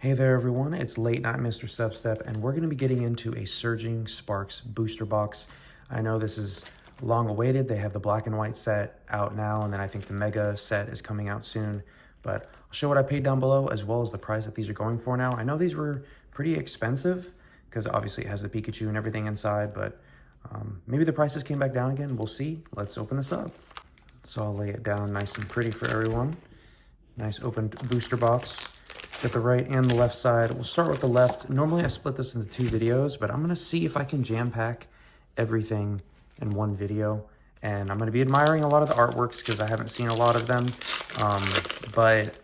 Hey there everyone, it's late night MisterStubstep and we're going to be getting into a Surging Sparks booster box. I know this is long awaited. They have the black and white set out now, and then I think the mega set is coming out soon. But I'll show what I paid down below as well as the price that these are going for now. I know these were pretty expensive because obviously it has the Pikachu and everything inside, but maybe the prices came back down again. We'll see. Let's open this up. So I'll lay it down nice and pretty for everyone. Nice open booster box. Got the right and the left side. We'll start with the left. Normally I split this into 2 videos, but I'm gonna see if I can jam pack everything in one video. And I'm gonna be admiring a lot of the artworks because I haven't seen a lot of them. But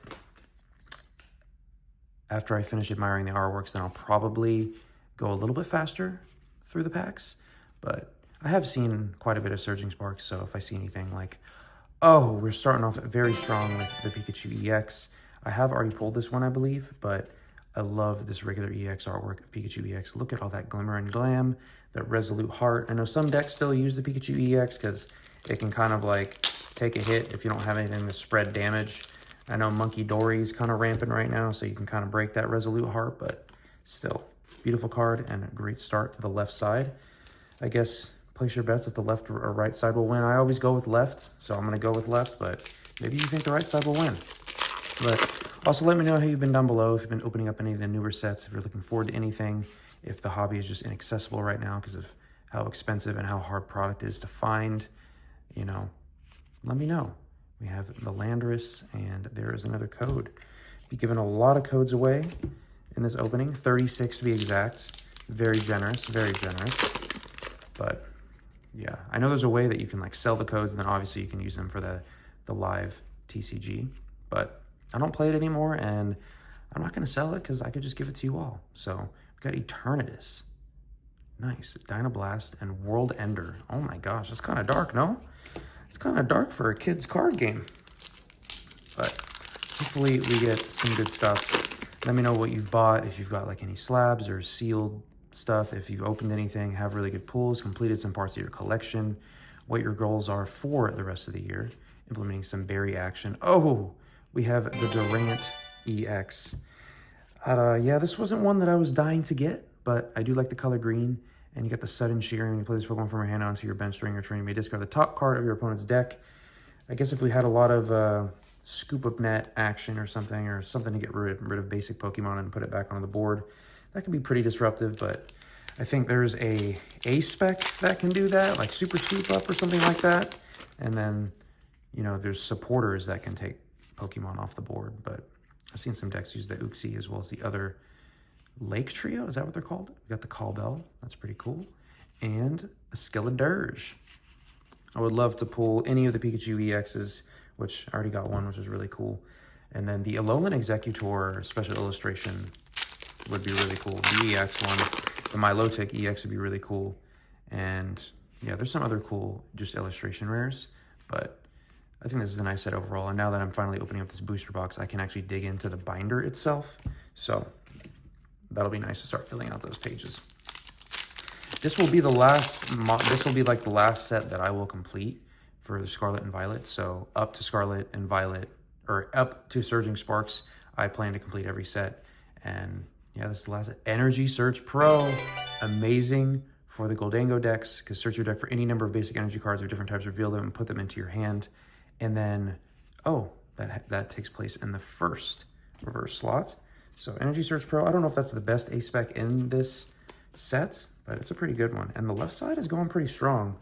after I finish admiring the artworks, then I'll probably go a little bit faster through the packs. But I have seen quite a bit of Surging Sparks, so if I see anything like, oh, we're starting off very strong with the Pikachu EX. I have already pulled this one, I believe, but I love this regular EX artwork of Pikachu EX. Look at all that glimmer and glam, that Resolute Heart. I know some decks still use the Pikachu EX because it can kind of like take a hit if you don't have anything to spread damage. I know Monkey Dory's kind of rampant right now, so you can kind of break that Resolute Heart, but still, beautiful card and a great start to the left side. I guess place your bets if the left or right side will win. I always go with left, so I'm going to go with left, but maybe you think the right side will win. But also let me know how you've been down below, if you've been opening up any of the newer sets, if you're looking forward to anything, if the hobby is just inaccessible right now because of how expensive and how hard product is to find, you know, let me know. We have the Landorus, and there is another code. Be giving a lot of codes away in this opening, 36 to be exact. Very generous, very generous. But yeah, I know there's a way that you can like sell the codes, and then obviously you can use them for the live TCG, but I don't play it anymore, and I'm not going to sell it because I could just give it to you all. So we've got Eternatus. Nice. Dynablast and World Ender. Oh my gosh, that's kind of dark, no? It's kind of dark for a kid's card game. But hopefully we get some good stuff. Let me know what you've bought, if you've got like any slabs or sealed stuff, if you've opened anything, have really good pulls, completed some parts of your collection, what your goals are for the rest of the year, implementing some berry action. Oh, we have the Durant EX. Yeah, this wasn't one that I was dying to get, but I do like the color green. And you got the sudden shearing. When you play this Pokemon from your hand onto your bench during your turn, you may discard the top card of your opponent's deck. I guess if we had a lot of scoop up net action or something to get rid of basic Pokemon and put it back onto the board, that could be pretty disruptive. But I think there's a spec that can do that, like Super Scoop Up or something like that. And then, you know, there's supporters that can take Pokemon off the board. But I've seen some decks use the Uxie as well as the other Lake Trio, is that what they're called? We got the Call Bell, that's pretty cool. And a Skeledirge. I would love to pull any of the Pikachu EXs, which I already got one, which is really cool. And then the Alolan Executor special illustration would be really cool. The EX one, the Milotic EX would be really cool. And yeah, there's some other cool just illustration rares, but I think this is a nice set overall. And now that I'm finally opening up this booster box, I can actually dig into the binder itself. So that'll be nice to start filling out those pages. This will be the last, this will be like the last set that I will complete for the Scarlet and Violet. So up to Scarlet and Violet, or up to Surging Sparks, I plan to complete every set. And yeah, this is the last set. Energy Search Pro, amazing for the Goldango decks, because search your deck for any number of basic energy cards or different types, reveal them and put them into your hand. And then, oh, that takes place in the first reverse slot. So Energy Search Pro, I don't know if that's the best ace spec in this set, but it's a pretty good one. And the left side is going pretty strong.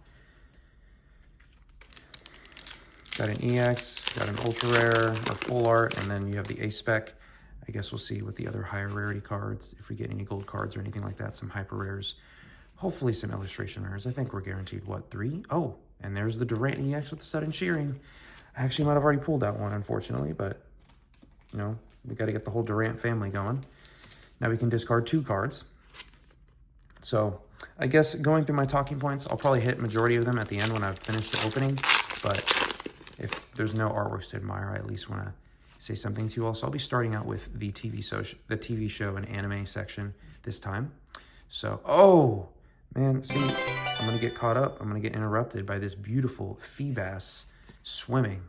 Got an EX, got an ultra rare or full art, and then you have the ace spec. I guess we'll see with the other higher rarity cards, if we get any gold cards or anything like that, some hyper rares. Hopefully some illustration rares. I think we're guaranteed, what, 3? Oh, and there's the Durant EX with the sudden shearing. I actually might have already pulled that one, unfortunately, but, you know, we got to get the whole Durant family going. Now we can discard 2 cards. So I guess going through my talking points, I'll probably hit majority of them at the end when I've finished the opening. But if there's no artworks to admire, I at least want to say something to you all. So I'll be starting out with the TV show and anime section this time. So, oh, man, see, I'm going to get caught up. I'm going to get interrupted by this beautiful Feebas swimming.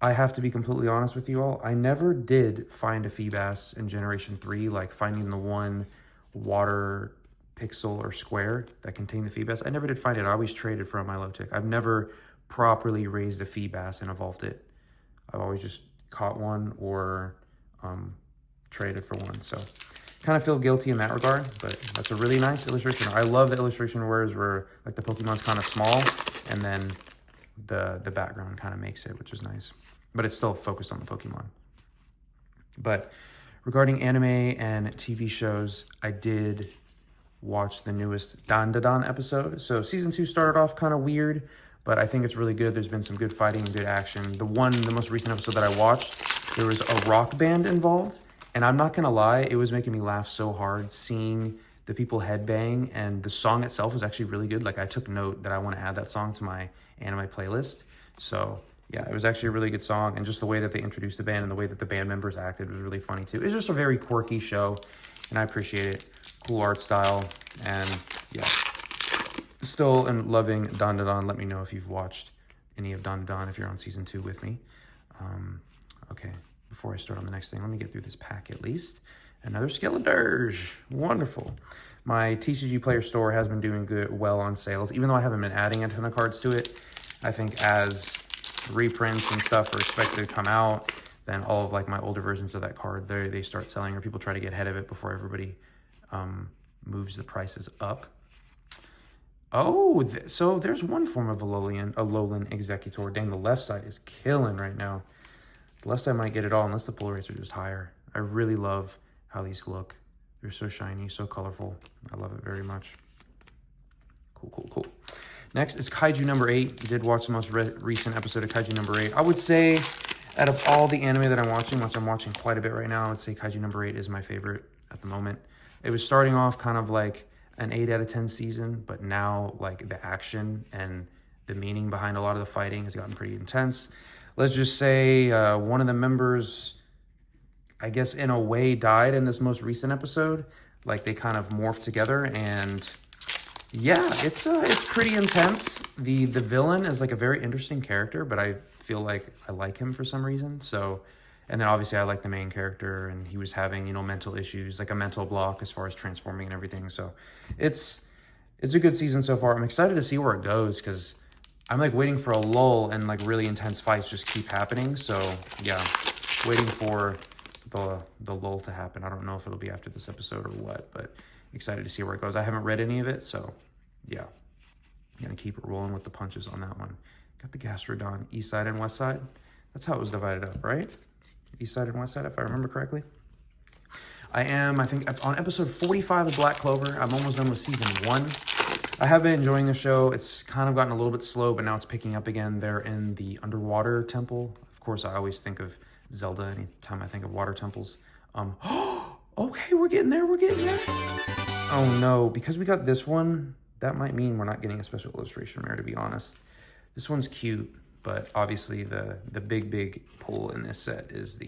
I have to be completely honest with you all. I never did find a Feebas in Generation 3, like finding the one water pixel or square that contained the Feebas. I never did find it. I always traded for a Milotic. I've never properly raised a Feebas and evolved it. I've always just caught one or traded for one. So kind of feel guilty in that regard, but that's a really nice illustration. I love the illustration where like the Pokemon's kind of small and then the background kind of makes it, which is nice. But it's still focused on the Pokemon. But regarding anime and TV shows, I did watch the newest Dan episode. So season 2 started off kind of weird, but I think it's really good. There's been some good fighting and good action. The most recent episode that I watched, there was a rock band involved. And I'm not gonna lie, it was making me laugh so hard seeing the people headbang, and the song itself was actually really good. Like, I took note that I want to add that song to my anime playlist. So yeah, it was actually a really good song, and just the way that they introduced the band and the way that the band members acted was really funny too. It's just a very quirky show, and I appreciate it. Cool art style, and yeah. Still am loving Dan. Let me know if you've watched any of Dan if you're on season 2 with me. Okay, before I start on the next thing, let me get through this pack at least. Another Skeletor's, wonderful. My TCG Player store has been doing well on sales, even though I haven't been adding a ton of cards to it. I think as reprints and stuff are expected to come out, then all of like my older versions of that card, they start selling, or people try to get ahead of it before everybody moves the prices up. Oh, so there's one form of Alolan Executor. Dang, the left side is killing right now. The left side might get it all unless the pull rates are just higher. I really love how these look. They're so shiny, so colorful. I love it very much. Cool. Next is Kaiju number 8. I did watch the most recent episode of Kaiju number 8. I would say out of all the anime that I'm watching, which I'm watching quite a bit right now, I would say Kaiju number 8 is my favorite at the moment. It was starting off kind of like an 8 out of 10 season, but now like the action and the meaning behind a lot of the fighting has gotten pretty intense. Let's just say one of the members, I guess in a way, died in this most recent episode. Like they kind of morphed together, and yeah, it's pretty intense. The villain is like a very interesting character, but I feel like I like him for some reason. So, and then obviously I like the main character, and he was having, mental issues, like a mental block as far as transforming and everything. So it's a good season so far. I'm excited to see where it goes, because I'm like waiting for a lull, and like really intense fights just keep happening. So yeah, waiting for the lull to happen. I don't know if it'll be after this episode or what, but excited to see where it goes. I haven't read any of it, so yeah, I'm gonna keep it rolling with the punches on that one. Got the Gastrodon east side and west side. That's how it was divided up, right? East side and west side, if I remember correctly. I think on episode 45 of Black Clover. I'm almost done with season 1. I have been enjoying the show. It's kind of gotten a little bit slow, but now it's picking up again. They're in the underwater temple. Of course, I always think of Zelda anytime I think of water temples. Okay, we're getting there. Oh no, because we got this one, that might mean we're not getting a special illustration rare, to be honest. This one's cute, but obviously the big pull in this set is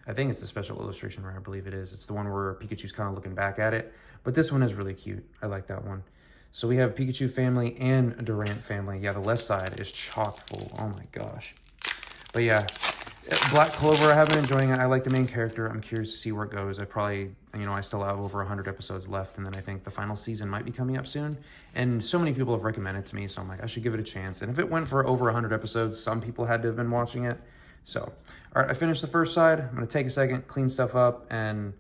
I think it's the special illustration rare, I believe it is. It's the one where Pikachu's kind of looking back at it, but this one is really cute. I like that one. So we have Pikachu family and Durant family. Yeah, the left side is chock full. Oh my gosh. But yeah, Black Clover, I have been enjoying it. I like the main character. I'm curious to see where it goes. I still have over 100 episodes left, and then I think the final season might be coming up soon. And so many people have recommended it to me, so I'm like, I should give it a chance. And if it went for over 100 episodes, some people had to have been watching it. So, all right, I finished the first side. I'm going to take a second, clean stuff up, and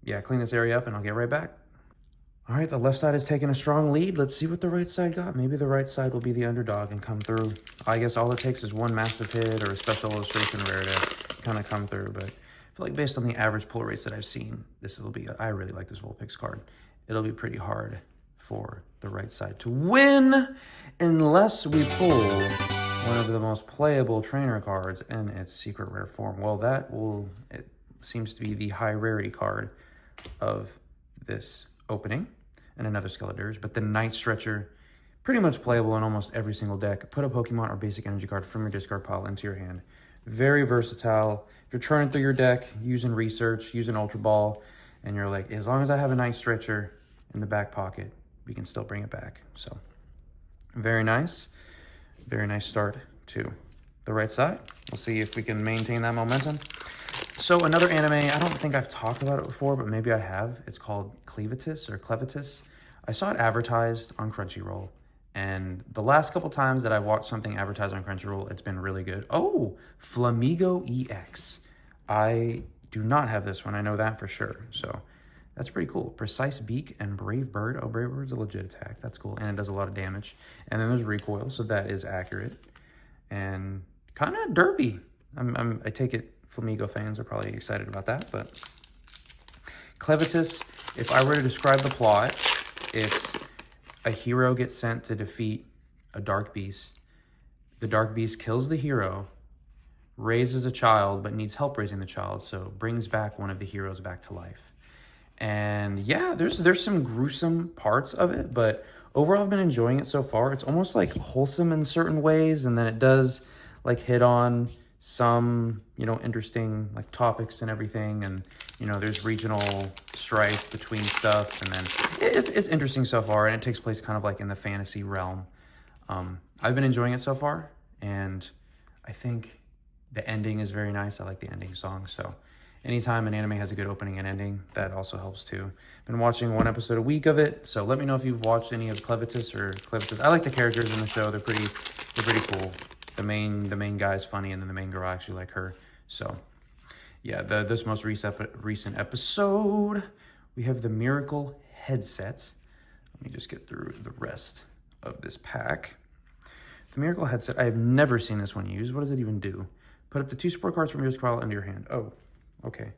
yeah, clean this area up, and I'll get right back. All right, the left side is taking a strong lead. Let's see what the right side got. Maybe the right side will be the underdog and come through. I guess all it takes is one massive hit or a special illustration rare to kind of come through. But I feel like based on the average pull rates that I've seen, I really like this Vulpix card. It'll be pretty hard for the right side to win unless we pull one of the most playable trainer cards in its secret rare form. Well, it seems to be the high rarity card of this opening, and another Skeletor's, but the Night Stretcher, pretty much playable in almost every single deck. Put a Pokemon or basic energy card from your discard pile into your hand. Very versatile. If you're churning through your deck, using research, using Ultra Ball, and you're like, as long as I have a Night Stretcher in the back pocket, we can still bring it back. So very nice start to the right side. We'll see if we can maintain that momentum. So another anime, I don't think I've talked about it before, but maybe I have. It's called Clevitis. I saw it advertised on Crunchyroll, and the last couple times that I've watched something advertised on Crunchyroll, it's been really good. Oh, Flamigo EX. I do not have this one. I know that for sure. So that's pretty cool. Precise Beak and Brave Bird. Oh, Brave Bird's a legit attack. That's cool. And it does a lot of damage. And then there's recoil, so that is accurate. And kind of derpy. I take it Flamigo fans are probably excited about that, but Clevitis, if I were to describe the plot, it's a hero gets sent to defeat a dark beast. The dark beast kills the hero, raises a child, but needs help raising the child, so brings back one of the heroes back to life. And yeah, there's some gruesome parts of it, but overall I've been enjoying it so far. It's almost like wholesome in certain ways, and then it does like hit on some, you know, interesting like topics and everything, and you know, there's regional strife between stuff, and then it's interesting so far, and it takes place kind of like in the fantasy realm. I've been enjoying it so far, and I think the ending is very nice. I like the ending song, so anytime an anime has a good opening and ending, that also helps too. Been watching one episode a week of it, so let me know if you've watched any of Clevitis. I like the characters in the show. They're pretty cool. The main guy is funny, and then the main girl, I actually like her. So yeah, this most recent episode, we have the Miracle headset. Let me just get through the rest of this pack. The Miracle headset, I have never seen this one used. What does it even do? Put up to 2 support cards from your pile into your hand. Oh, okay.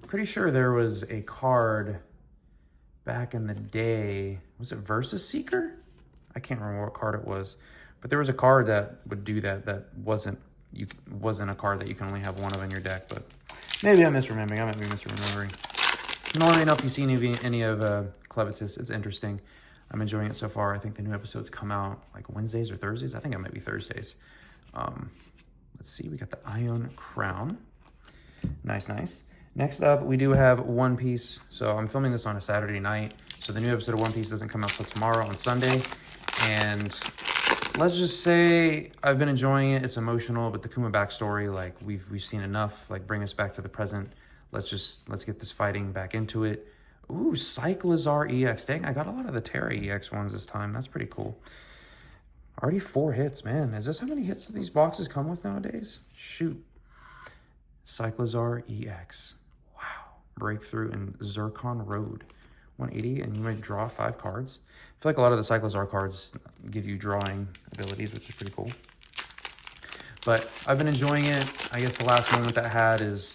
Pretty sure there was a card back in the day. Was it Versus Seeker? I can't remember what card it was. But there was a card that would do that wasn't a card that you can only have one of in your deck. But maybe I'm misremembering. I might be misremembering. Normally enough, you've seen any of Clevitis. It's interesting. I'm enjoying it so far. I think the new episodes come out like Wednesdays or Thursdays. I think it might be Thursdays. Let's see. We got the Ion Crown. Nice. Next up, we do have One Piece. So I'm filming this on a Saturday night. So the new episode of One Piece doesn't come out till tomorrow on Sunday. And let's just say I've been enjoying it. It's emotional, but the Kuma backstory, like we've seen enough. Like bring us back to the present. Let's get this fighting back into it. Ooh, Cyclizar EX. Dang, I got a lot of the Terra EX ones this time. That's pretty cool. Already 4 hits, man. Is this how many hits these boxes come with nowadays? Shoot. Cyclizar EX. Wow. Breakthrough in Zircon Road. 180, and you might draw 5 cards. I feel like a lot of the Cyclizar cards give you drawing abilities, which is pretty cool. But I've been enjoying it. I guess the last moment that I had is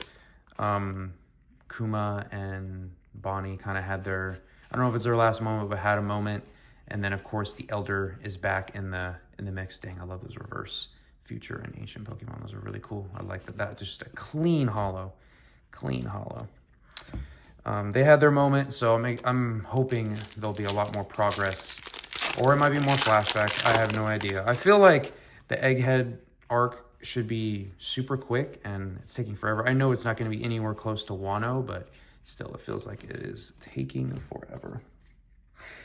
Kuma and Bonnie kind of had their, I don't know if it's their last moment, but had a moment. And then, of course, the Elder is back in the mix. Dang, I love those reverse future and ancient Pokemon. Those are really cool. I like that. Just a clean hollow. They had their moment, so I'm hoping there'll be a lot more progress. Or it might be more flashbacks. I have no idea. I feel like the Egghead arc should be super quick, and it's taking forever. I know it's not going to be anywhere close to Wano, but still, it feels like it is taking forever.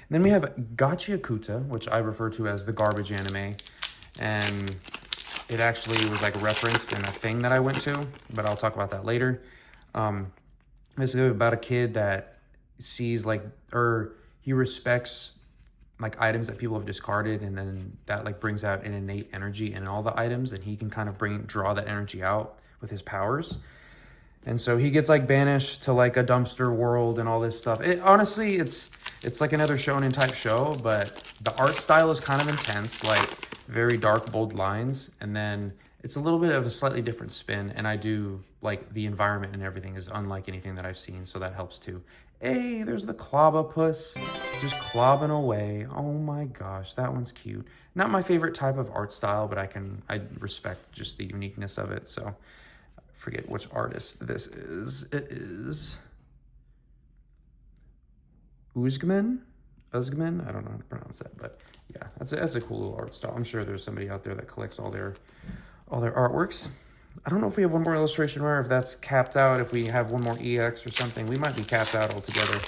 And then we have Gachiakuta, which I refer to as the garbage anime. And it actually was like referenced in a thing that I went to, but I'll talk about that later. This is about a kid that sees he respects like items that people have discarded, and then that like brings out an innate energy in all the items, and he can kind of draw that energy out with his powers. And so he gets like banished to like a dumpster world and all this stuff. Honestly, it's like another shonen type show, but the art style is kind of intense, like very dark, bold lines. And then it's a little bit of a slightly different spin. And I do like the environment and everything is unlike anything that I've seen. So that helps too. Hey, there's the Clobopus just clobbing away. Oh my gosh, that one's cute. Not my favorite type of art style, but I respect just the uniqueness of it. So I forget which artist this is. It is Uzgman? I don't know how to pronounce that, but yeah, that's a cool little art style. I'm sure there's somebody out there that collects all their artworks. I don't know if we have one more illustration rare, if that's capped out, if we have one more EX or something. We might be capped out altogether.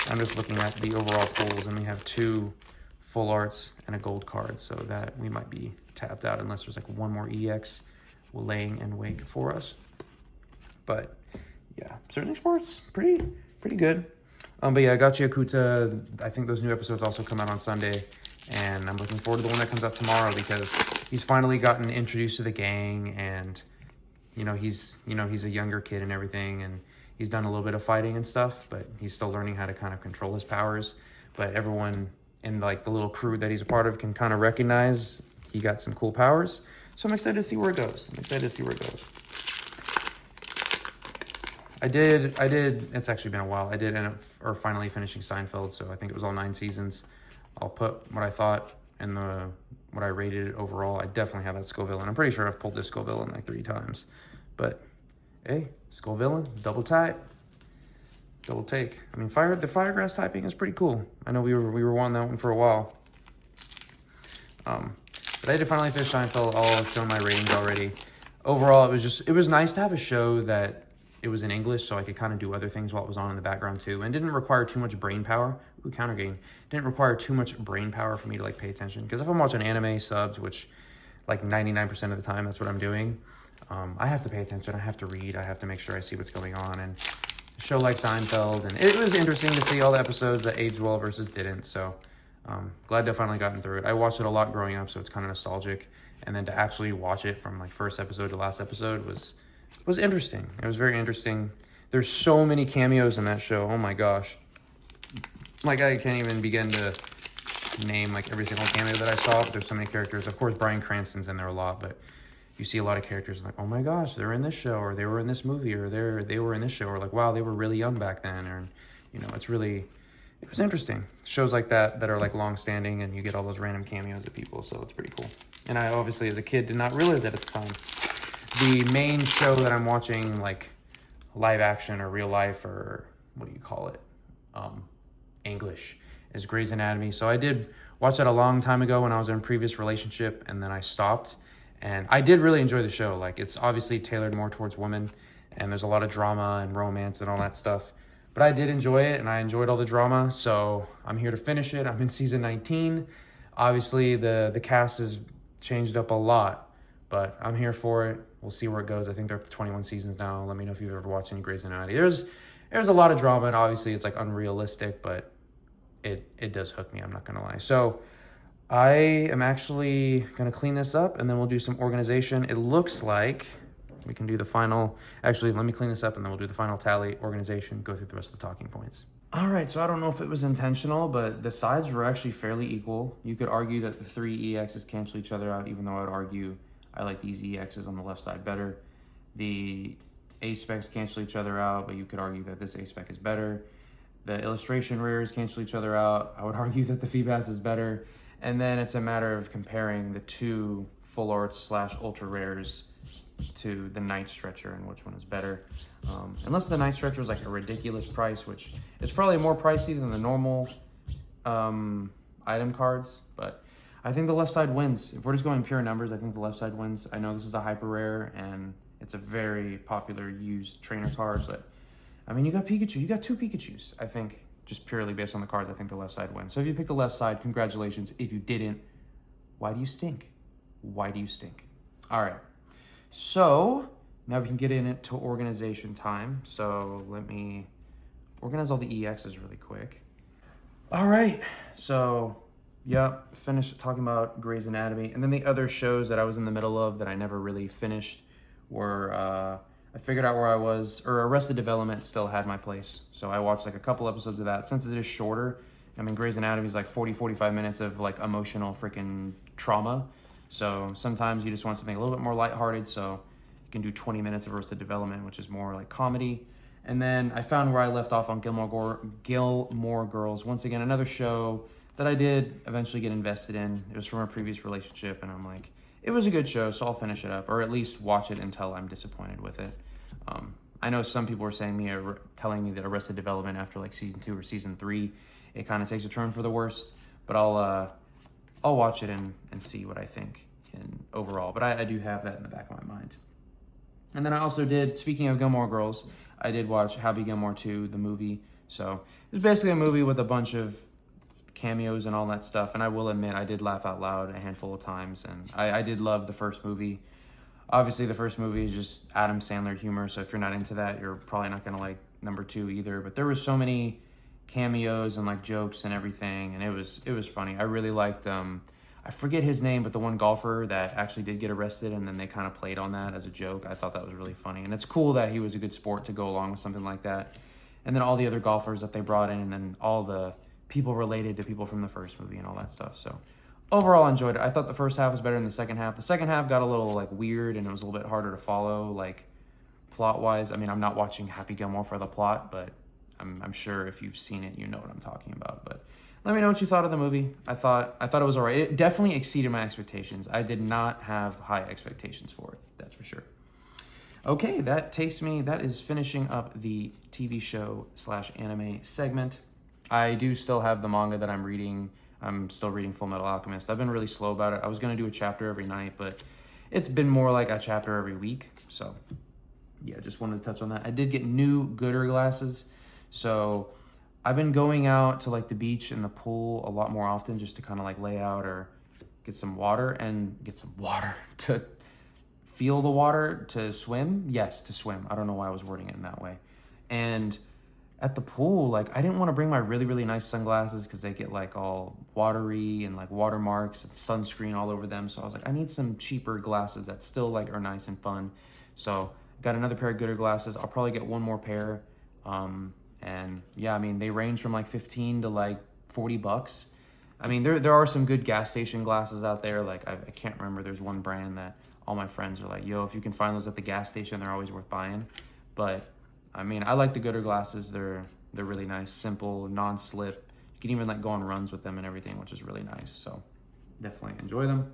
I'm just looking at the overall pools, and we have 2 full arts and a gold card, so that we might be tapped out unless there's like one more EX. laying in wake for us. But yeah, Surging Spark's pretty good. But yeah, Gachi Akuta, I think those new episodes also come out on Sunday, and I'm looking forward to the one that comes out tomorrow because he's finally gotten introduced to the gang, and he's a younger kid and everything, and he's done a little bit of fighting and stuff, but he's still learning how to kind of control his powers. But everyone in like the little crew that he's a part of can kind of recognize he got some cool powers. So I'm excited to see where it goes. I did, it's actually been a while. I did end up finally finishing Seinfeld, so I think it was all 9 seasons. I'll put what I thought and what I rated it overall. I definitely have that Scoville, and I'm pretty sure I've pulled this Scoville in like 3 times. But hey, Scoville, double take. I mean, the Firegrass typing is pretty cool. I know we were wanting that one for a while. But I did finally finish Seinfeld. I'll show my ratings already. Overall, it was nice to have a show that it was in English, so I could kind of do other things while it was on in the background too, and didn't require too much brain power. Ooh, counter gain. Didn't require too much brain power for me to like pay attention. Because if I'm watching anime subs, which like 99% of the time that's what I'm doing, I have to pay attention. I have to read. I have to make sure I see what's going on. And a show like Seinfeld, and it was interesting to see all the episodes that aged well versus didn't. So glad to have finally gotten through it. I watched it a lot growing up, so it's kind of nostalgic. And then to actually watch it from like first episode to last episode was interesting. It was very interesting. There's so many cameos in that show. Oh my gosh. Like I can't even begin to name like every single cameo that I saw, but there's so many characters. Of course, Bryan Cranston's in there a lot, but you see a lot of characters like, oh my gosh, they're in this show, or they were in this movie, or they were in this show, or like, wow, they were really young back then, or it was interesting. Shows like that are like long standing, and you get all those random cameos of people, so it's pretty cool. And I obviously as a kid did not realize that at the time. The main show that I'm watching, like live action or real life, or what do you call it? English, is Grey's Anatomy. So I did watch that a long time ago when I was in a previous relationship, and then I stopped. And I did really enjoy the show. Like, it's obviously tailored more towards women, and there's a lot of drama and romance and all that stuff. But I did enjoy it, and I enjoyed all the drama, so I'm here to finish it. I'm in season 19. Obviously, the cast has changed up a lot, but I'm here for it. We'll see where it goes. I think they're up to 21 seasons now. Let me know if you've ever watched any Grey's Anatomy. There's a lot of drama, and obviously it's like unrealistic, but it does hook me, I'm not gonna lie. So I am actually gonna clean this up, and then we'll do some organization. It looks like we can do the final, actually, let me clean this up, and then we'll do the final tally, organization, go through the rest of the talking points. All right, so I don't know if it was intentional, but the sides were actually fairly equal. You could argue that the 3 EXs cancel each other out, even though I'd argue I like these EXs on the left side better. The A specs cancel each other out, but you could argue that this A spec is better. The illustration rares cancel each other out. I would argue that the Feebas is better. And then it's a matter of comparing the 2 full arts / ultra rares to the Night Stretcher and which one is better. Unless the Night Stretcher is like a ridiculous price, which is probably more pricey than the normal item cards, but I think the left side wins. If we're just going pure numbers, I think the left side wins. I know this is a hyper rare and it's a very popular used trainer card, but I mean, you got Pikachu, you got 2 Pikachus. I think just purely based on the cards, I think the left side wins. So if you picked the left side, congratulations. If you didn't, why do you stink? Why do you stink? All right, so now we can get into organization time. So let me organize all the EXs really quick. All right, so yep, finished talking about Grey's Anatomy. And then the other shows that I was in the middle of that I never really finished were, I figured out where I was, or Arrested Development still had my place. So I watched like a couple episodes of that. Since it is shorter, I mean, Grey's Anatomy is like 40-45 minutes of like emotional freaking trauma. So sometimes you just want something a little bit more lighthearted. So you can do 20 minutes of Arrested Development, which is more like comedy. And then I found where I left off on Gilmore Girls. Once again, another show that I did eventually get invested in. It was from a previous relationship, and I'm like, it was a good show, so I'll finish it up, or at least watch it until I'm disappointed with it. I know some people were telling me that Arrested Development after like season 2 or season 3, it kind of takes a turn for the worst. But I'll watch it and see what I think overall. But I do have that in the back of my mind. And then I also did, speaking of Gilmore Girls, I did watch Happy Gilmore 2, the movie. So it was basically a movie with a bunch of cameos and all that stuff. And I will admit, I did laugh out loud a handful of times. And I did love the first movie. Obviously, the first movie is just Adam Sandler humor, so if you're not into that, you're probably not gonna like number 2 either. But there were so many cameos and like jokes and everything, and it was funny. I really liked I forget his name, but the one golfer that actually did get arrested, and then they kind of played on that as a joke. I thought that was really funny, and it's cool that he was a good sport to go along with something like that. And then all the other golfers that they brought in, and then all the people related to people from the first movie and all that stuff. So overall, I enjoyed it. I thought the first half was better than the second half. The second half got a little like weird, and it was a little bit harder to follow, like plot-wise. I mean, I'm not watching Happy Gilmore for the plot, but I'm sure if you've seen it, you know what I'm talking about. But let me know what you thought of the movie. I thought it was all right. It definitely exceeded my expectations. I did not have high expectations for it, that's for sure. Okay, that is finishing up the TV show / anime segment. I do still have the manga that I'm reading. I'm still reading Full Metal Alchemist. I've been really slow about it. I was going to do a chapter every night, but it's been more like a chapter every week. So yeah, just wanted to touch on that. I did get new Gooder glasses. So I've been going out to like the beach and the pool a lot more often just to kind of like lay out or get some water to feel the water, to swim. Yes, to swim. I don't know why I was wording it in that way. And at the pool, like I didn't want to bring my really, really nice sunglasses because they get like all watery and like watermarks and sunscreen all over them. So I was like, I need some cheaper glasses that still like are nice and fun. So got another pair of Gooder glasses. I'll probably get one more pair. And yeah, I mean, they range from like 15 to like $40. I mean, there are some good gas station glasses out there. Like I can't remember. There's one brand that all my friends are like, yo, if you can find those at the gas station, they're always worth buying. But I mean, I like the Gooder glasses. They're really nice, simple, non-slip. You can even like go on runs with them and everything, which is really nice. So definitely enjoy them.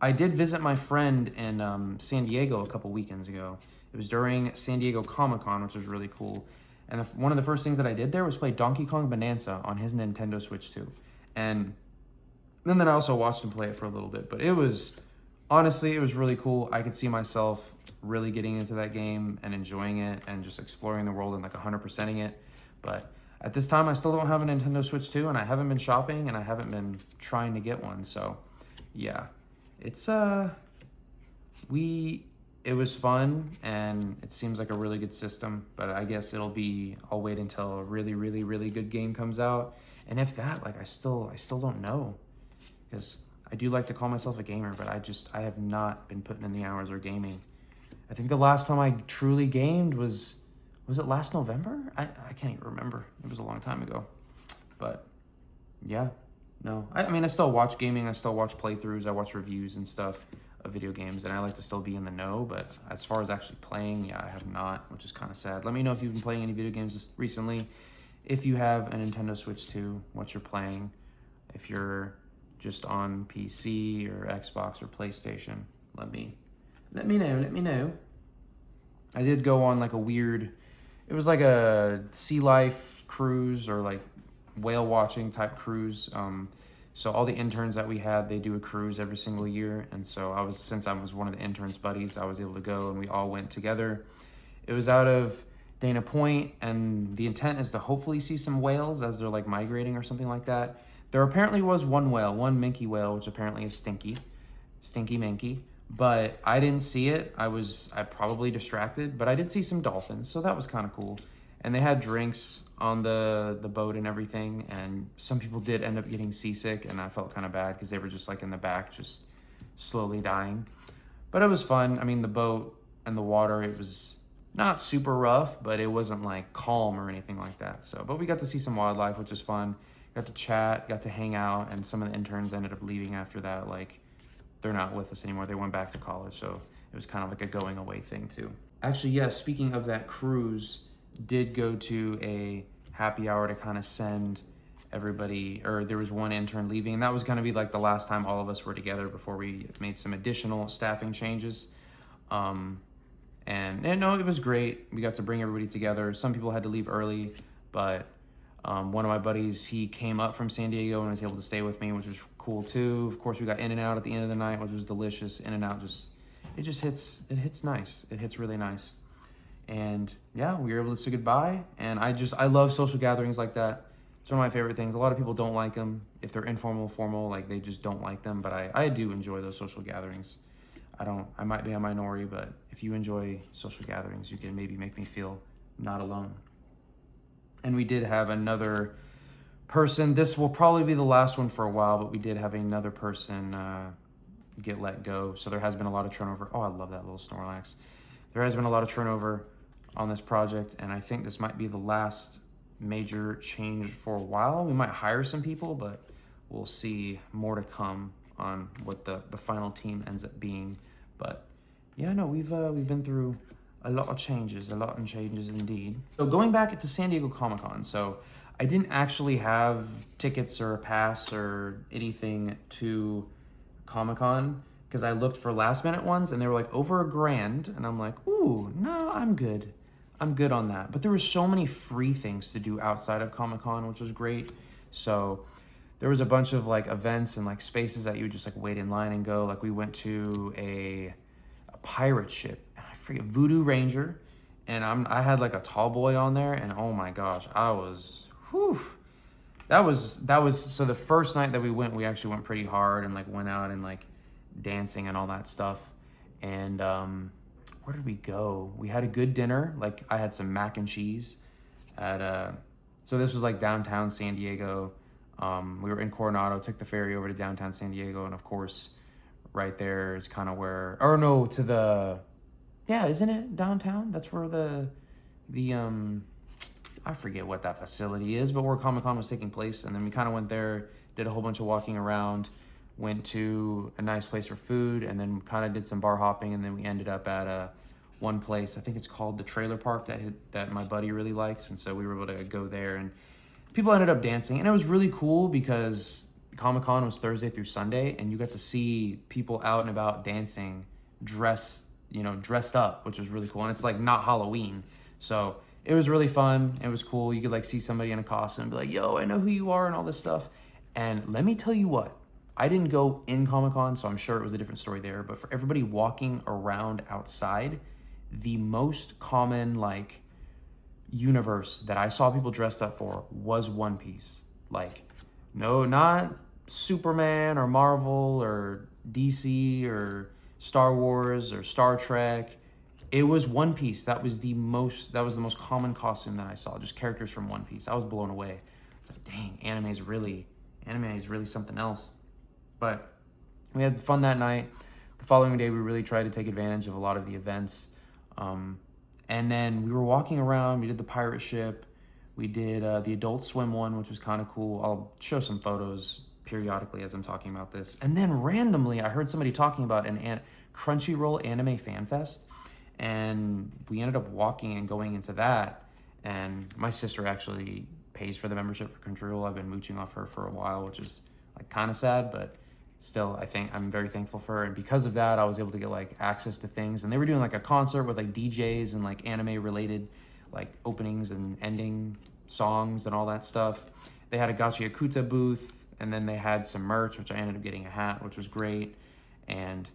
I did visit my friend in San Diego a couple weekends ago. It was during San Diego Comic-Con, which was really cool. And one of the first things that I did there was play Donkey Kong Bonanza on his Nintendo Switch 2. And then I also watched him play it for a little bit. But honestly, it was really cool. I could see myself really getting into that game and enjoying it and just exploring the world and like 100%ing it. But at this time, I still don't have a Nintendo Switch 2, and I haven't been shopping, and I haven't been trying to get one. So yeah, it was fun, and it seems like a really good system, but I guess I'll wait until a really, really, really good game comes out. And if that, like, I still don't know, because I do like to call myself a gamer, but I have not been putting in the hours or gaming. I think the last time I truly gamed was it last November? I can't even remember. It was a long time ago. But yeah, no. I mean, I still watch gaming. I still watch playthroughs. I watch reviews and stuff of video games, and I like to still be in the know. But as far as actually playing, yeah, I have not, which is kind of sad. Let me know if you've been playing any video games recently. If you have a Nintendo Switch 2, what you're playing. If you're just on PC or Xbox or PlayStation, let me know. I did go on like it was like a sea life cruise or like whale watching type cruise. So all the interns that we had, they do a cruise every single year. And so since I was one of the interns' buddies, I was able to go, and we all went together. It was out of Dana Point, and the intent is to hopefully see some whales as they're like migrating or something like that. There apparently was one minke whale, which apparently is Stinky Minky. But I didn't see it. I probably distracted, but I did see some dolphins, so that was kind of cool. And they had drinks on the boat and everything, and some people did end up getting seasick, and I felt kind of bad because they were just like in the back, just slowly dying. But it was fun. I mean, the boat and the water, it was not super rough, but it wasn't like calm or anything like that. But we got to see some wildlife, which is fun. Got to chat, got to hang out, and some of the interns ended up leaving after that. Like, they're not with us anymore. They went back to college, so it was kind of like a going away thing too. Actually, yeah, speaking of that cruise, did go to a happy hour to kind of send everybody, or there was one intern leaving, and that was going to be like the last time all of us were together before we made some additional staffing changes. And no, it was great. We got to bring everybody together. Some people had to leave early, but one of my buddies, he came up from San Diego and was able to stay with me, which was cool too. Of course, we got In-N-Out at the end of the night, which was delicious. In-N-Out it hits nice. It hits really nice. And yeah, we were able to say goodbye. And I love social gatherings like that. It's one of my favorite things. A lot of people don't like them. If they're informal, formal, like they just don't like them. But I do enjoy those social gatherings. I might be a minority, but if you enjoy social gatherings, you can maybe make me feel not alone. And we did have another person. This will probably be the last one for a while, but we did have another person get let go. So there has been a lot of turnover. Oh, I love that little Snorlax. There has been a lot of turnover on this project, and I think this might be the last major change for a while. We might hire some people, but we'll see more to come on what the final team ends up being. But yeah, no, we've been through a lot of changes indeed. So going back to San Diego Comic-Con, so I didn't actually have tickets or a pass or anything to Comic-Con because I looked for last minute ones and they were like over $1,000, and I'm like, ooh, no, I'm good on that. But there were so many free things to do outside of Comic-Con, which was great. So there was a bunch of like events and like spaces that you would just like wait in line and go. Like we went to a pirate ship, and I forget, Voodoo Ranger, and I had like a tall boy on there, and oh my gosh, I was, whew. That was, so the first night that we went, we actually went pretty hard and like went out and like dancing and all that stuff. And where did we go? We had a good dinner. Like I had some mac and cheese at, so this was like downtown San Diego. We were in Coronado, took the ferry over to downtown San Diego, and of course, right there is kind of where, or no, to the, yeah, isn't it downtown? That's where the I forget what that facility is, but where Comic-Con was taking place. And then we kind of went there, did a whole bunch of walking around, went to a nice place for food, and then kind of did some bar hopping, and then we ended up at one place, I think it's called the Trailer Park, that my buddy really likes, and so we were able to go there, and people ended up dancing, and it was really cool because Comic-Con was Thursday through Sunday, and you got to see people out and about dancing, dressed up, which was really cool, and it's like not Halloween, so it was really fun. It was cool. You could like see somebody in a costume and be like, yo, I know who you are and all this stuff. And let me tell you what, I didn't go in Comic-Con, so I'm sure it was a different story there, but for everybody walking around outside, the most common like universe that I saw people dressed up for was One Piece. Like, no, not Superman or Marvel or DC or Star Wars or Star Trek. It was One Piece. That was the most common costume that I saw, just characters from One Piece. I was blown away. It's like, dang, anime is really something else. But we had fun that night. The following day, we really tried to take advantage of a lot of the events. And then we were walking around. We did the pirate ship. We did the Adult Swim one, which was kind of cool. I'll show some photos periodically as I'm talking about this. And then randomly, I heard somebody talking about an Crunchyroll Anime Fan Fest. And we ended up walking and going into that. And my sister actually pays for the membership for Crunchyroll. I've been mooching off her for a while, which is like kind of sad, but still, I think I'm very thankful for her. And because of that, I was able to get like access to things. And they were doing like a concert with like DJs and like anime related like openings and ending songs and all that stuff. They had a Gachi Akuta booth, and then they had some merch, which I ended up getting a hat, which was great. And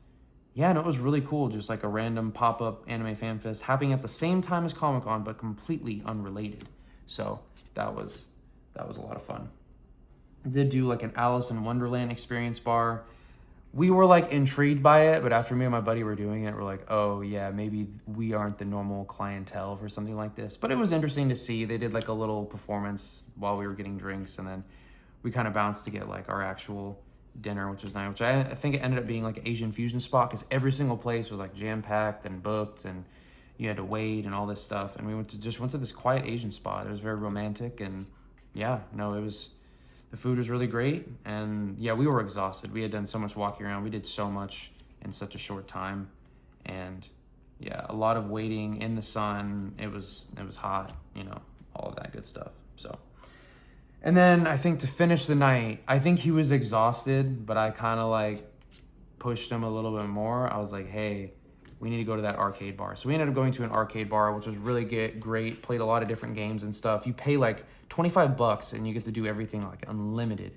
yeah, and it was really cool, just like a random pop-up anime fan fest happening at the same time as Comic-Con, but completely unrelated. So that was a lot of fun. I did do like an Alice in Wonderland experience bar. We were like intrigued by it, but after me and my buddy were doing it, we're like, oh yeah, maybe we aren't the normal clientele for something like this. But it was interesting to see. They did like a little performance while we were getting drinks, and then we kind of bounced to get like our actual dinner, which was nice, which I think it ended up being like an Asian fusion spot because every single place was like jam-packed and booked, and you had to wait and all this stuff. And we went to this quiet Asian spot. It was very romantic, and yeah, no, the food was really great. And yeah, we were exhausted. We had done so much walking around. We did so much in such a short time, and yeah, a lot of waiting in the sun. It was hot, all of that good stuff. So. And then I think to finish the night, I think he was exhausted, but I kind of like pushed him a little bit more. I was like, hey, we need to go to that arcade bar. So we ended up going to an arcade bar, which was really great, played a lot of different games and stuff. You pay like $25 and you get to do everything like unlimited,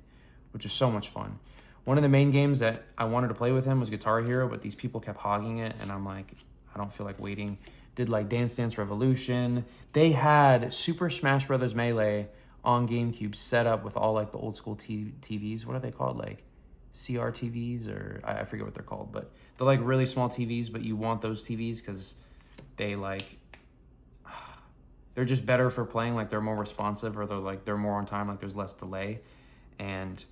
which is so much fun. One of the main games that I wanted to play with him was Guitar Hero, but these people kept hogging it, and I'm like, I don't feel like waiting. Did like Dance Dance Revolution. They had Super Smash Brothers Melee on GameCube set up with all like the old school TVs. What are they called? Like CRTVs, or I forget what they're called, but they're like really small TVs, but you want those TVs because they like, they're just better for playing, like they're more responsive, or they're more on time, like there's less delay. And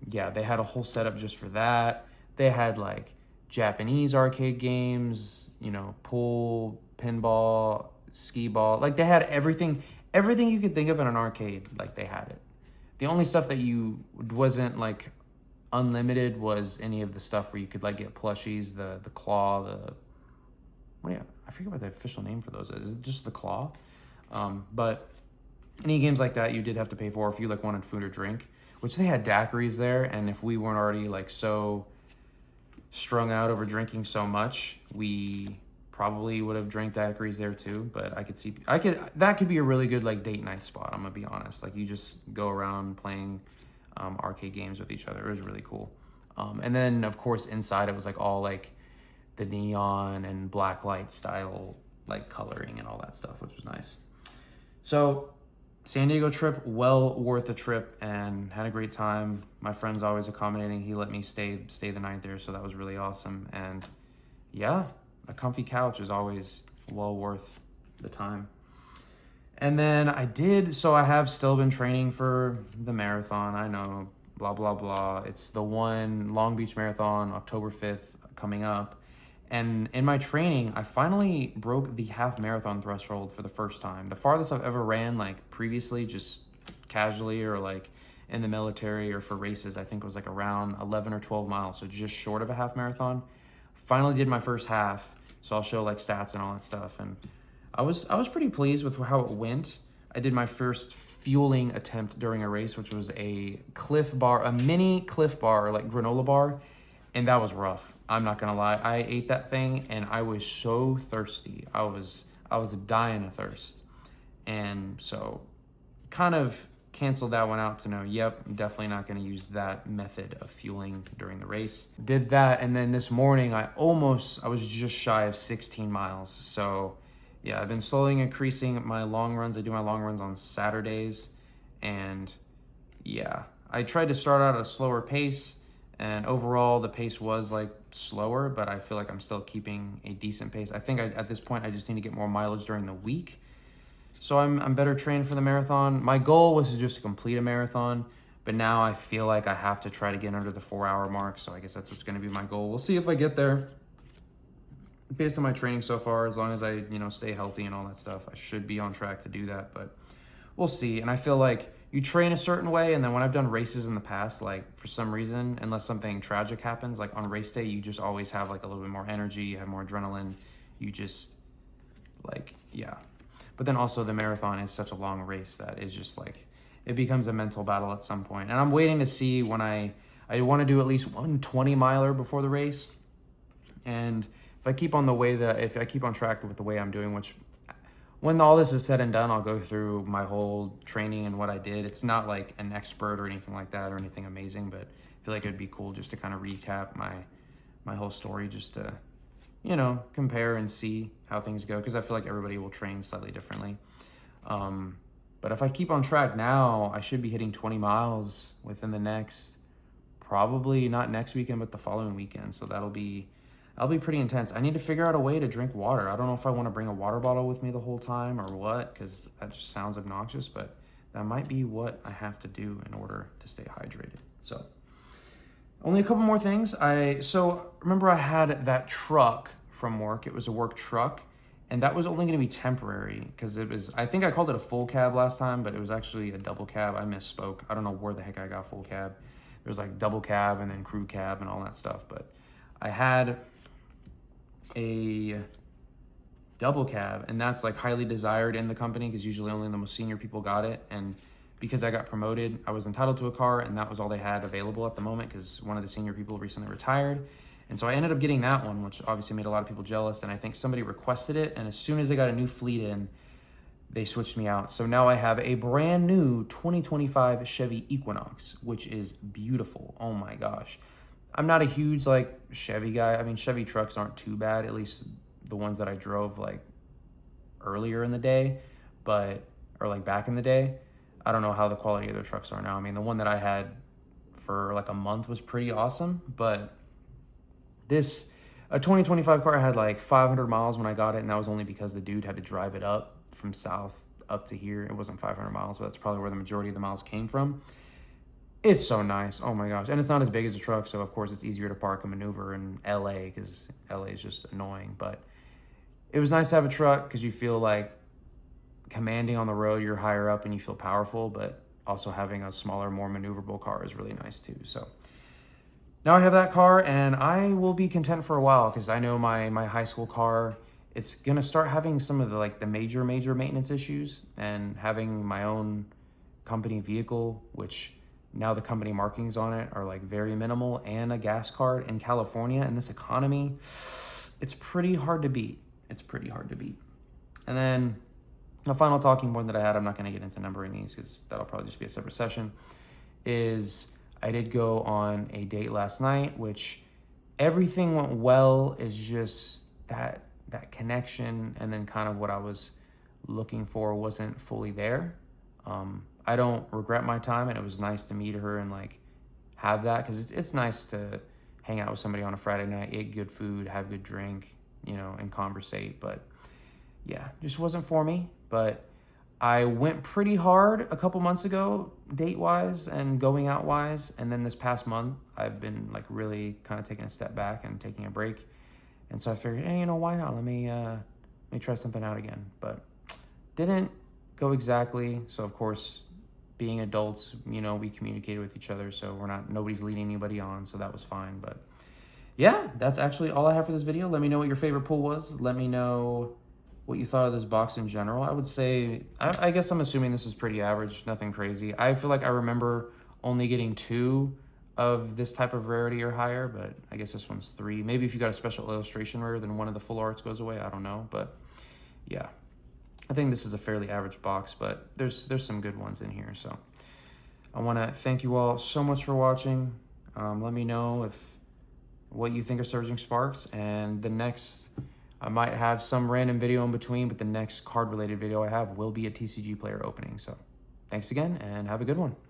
yeah, they had a whole setup just for that. They had like Japanese arcade games, you know, pool, pinball, skee ball. Like they had everything you could think of in an arcade, like they had it. The only stuff that you wasn't like unlimited was any of the stuff where you could like get plushies, the claw, I forget what the official name for those is. Is it just the claw? But any games like that you did have to pay for if you like wanted food or drink, which they had daiquiris there. And if we weren't already like so strung out over drinking so much, we probably would have drank daiquiris there too. But that could be a really good like date night spot. I'm gonna be honest. Like you just go around playing arcade games with each other. It was really cool. And then of course inside it was like all like the neon and black light style like coloring and all that stuff, which was nice. So San Diego trip, well worth the trip, and had a great time. My friend's always accommodating. He let me stay the night there, so that was really awesome. And yeah, a comfy couch is always well worth the time. And then I have still been training for the marathon. I know, blah, blah, blah. It's the one Long Beach Marathon, October 5th coming up. And in my training, I finally broke the half marathon threshold for the first time. The farthest I've ever ran, like previously, just casually or like in the military or for races, I think it was like around 11 or 12 miles. So just short of a half marathon. Finally did my first half. So I'll show like stats and all that stuff. And I was pretty pleased with how it went. I did my first fueling attempt during a race, which was a mini Cliff Bar, like granola bar. And that was rough. I'm not gonna lie. I ate that thing and I was so thirsty. I was dying of thirst. And so kind of canceled that one out to know, yep, I'm definitely not gonna use that method of fueling during the race. Did that, and then this morning I was just shy of 16 miles. So yeah, I've been slowly increasing my long runs. I do my long runs on Saturdays. And yeah, I tried to start out at a slower pace. And overall, the pace was like slower, but I feel like I'm still keeping a decent pace. I think at this point, I just need to get more mileage during the week. So I'm better trained for the marathon. My goal was to just complete a marathon, but now I feel like I have to try to get under the 4-hour mark. So I guess that's what's going to be my goal. We'll see if I get there. Based on my training so far, as long as I, stay healthy and all that stuff, I should be on track to do that, but we'll see. And I feel like you train a certain way, and then when I've done races in the past, like for some reason, unless something tragic happens, like on race day, you just always have like a little bit more energy, you have more adrenaline, you just like, yeah. But then also the marathon is such a long race that it's just like, it becomes a mental battle at some point. And I'm waiting to see when I want to do at least one 20-miler before the race. And if I keep on track with the way I'm doing, which when all this is said and done, I'll go through my whole training and what I did. It's not like an expert or anything like that or anything amazing, but I feel like it'd be cool just to kind of recap my whole story, just to, compare and see how things go, because I feel like everybody will train slightly differently. But if I keep on track now, I should be hitting 20 miles within the next, probably not next weekend, but the following weekend. So that'll be pretty intense. I need to figure out a way to drink water. I don't know if I want to bring a water bottle with me the whole time or what, because that just sounds obnoxious, but that might be what I have to do in order to stay hydrated. So only a couple more things. So remember I had that truck from work. It was a work truck, and that was only going to be temporary because I think I called it a full cab last time, but it was actually a double cab. I misspoke. I don't know where the heck I got full cab. There was like double cab and then crew cab and all that stuff, but I had a double cab, and that's like highly desired in the company because usually only the most senior people got it. And because I got promoted, I was entitled to a car, and that was all they had available at the moment because one of the senior people recently retired. And so I ended up getting that one, which obviously made a lot of people jealous. And I think somebody requested it, and as soon as they got a new fleet in, they switched me out. So now I have a brand new 2025 Chevy Equinox, which is beautiful. Oh my gosh. I'm not a huge like Chevy guy. I mean, Chevy trucks aren't too bad, at least the ones that I drove like earlier in the day, or like back in the day. I don't know how the quality of their trucks are now. I mean, the one that I had for like a month was pretty awesome. But a 2025 car had like 500 miles when I got it, and that was only because the dude had to drive it up from south up to here. It wasn't 500 miles, but that's probably where the majority of the miles came from. It's so nice. Oh my gosh. And it's not as big as a truck, so of course it's easier to park and maneuver in LA because LA is just annoying. But it was nice to have a truck because you feel like commanding on the road, you're higher up and you feel powerful, but also having a smaller, more maneuverable car is really nice too. So now I have that car, and I will be content for a while because I know my high school car, it's gonna start having some of the major maintenance issues, and having my own company vehicle, which now the company markings on it are like very minimal, and a gas card in California in this economy, it's pretty hard to beat. It's pretty hard to beat. And then the final talking point that I had, I'm not gonna get into numbering these because that'll probably just be a separate session, is I did go on a date last night, which everything went well. Is just that connection, and then kind of what I was looking for wasn't fully there. I don't regret my time, and it was nice to meet her and like have that, because it's nice to hang out with somebody on a Friday night, eat good food, have good drink, and conversate. But yeah, just wasn't for me. But I went pretty hard a couple months ago, date-wise and going out-wise, and then this past month, I've been like really kind of taking a step back and taking a break. And so I figured, hey, why not? Let me try something out again. But didn't go exactly. So of course, being adults, we communicated with each other, so nobody's leading anybody on, so that was fine. But yeah, that's actually all I have for this video. Let me know what your favorite pull was. Let me know what you thought of this box in general. I would say, I guess I'm assuming this is pretty average, nothing crazy. I feel like I remember only getting 2 of this type of rarity or higher, but I guess this one's 3. Maybe if you got a special illustration rare, then one of the full arts goes away. I don't know, but yeah. I think this is a fairly average box, but there's some good ones in here. So I want to thank you all so much for watching. Let me know what you think of Surging Sparks, and the next, I might have some random video in between, but the next card related video I have will be a TCG player opening. So thanks again, and have a good one.